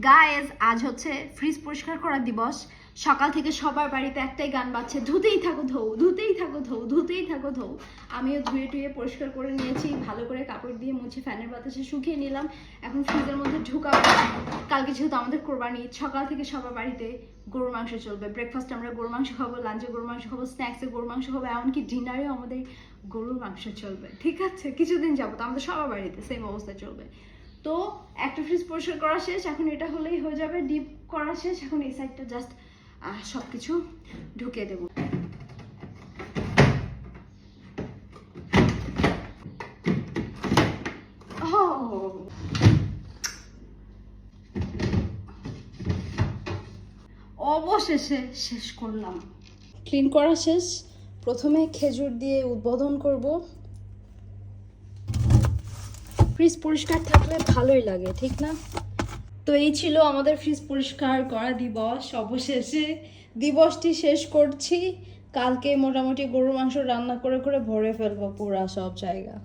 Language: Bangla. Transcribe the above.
গাইস আজ হচ্ছে ফ্রিজ পরিষ্কার করা দিবস। সকাল থেকে সবার বাড়িতে একটাই গান বাজছে, ধুতেই থাকো ধৌ, ধুতেই থাকো ধৌ, ধুতেই থাকো ধৌ। আমিও ধুয়ে টুয়ে পরিষ্কার করে নিয়েছি, ভালো করে কাপড় দিয়ে মুছে ফ্যানের বাতাসে শুকিয়ে নিলাম। এখন ফ্রিজের মধ্যে ঢুকাবো। কালকে যেহেতু আমাদের কোরবানি, সকাল থেকে সবার বাড়িতে গরুর মাংস চলবে। ব্রেকফাস্টে আমরা গরুর মাংস খাবো, লাঞ্চে গরুর মাংস খাবো, স্ন্যাক্সে গরুর মাংস খাবো, এমনকি ডিনারেও আমাদের গরুর মাংস চলবে। ঠিক আছে, কিছুদিন যাবো তো আমাদের সবার বাড়িতে সেম অবস্থা চলবে। তো একটা ফ্রিজ পরিষ্কার করা শেষ, এখন এটা হলেই হয়ে যাবে। ডিপ করা শেষ, এখন এই সাইডটা জাস্ট সবকিছু ঢুকিয়ে দেব। অবশেষে শেষ করলাম, ক্লিন করা শেষ। প্রথমে খেজুর দিয়ে উদ্বোধন করব। ফ্রিজ পরিষ্কার থাকলে ভালোই লাগে, ঠিক না? তো এই ছিল আমাদের ফ্রিজ পরিষ্কার করা দিবস। অবশেষে দিবসটি শেষ করছি। কালকে মোটামুটি গরুর মাংস রান্না করে করে ভরে ফেলবো পুরা সব জায়গা।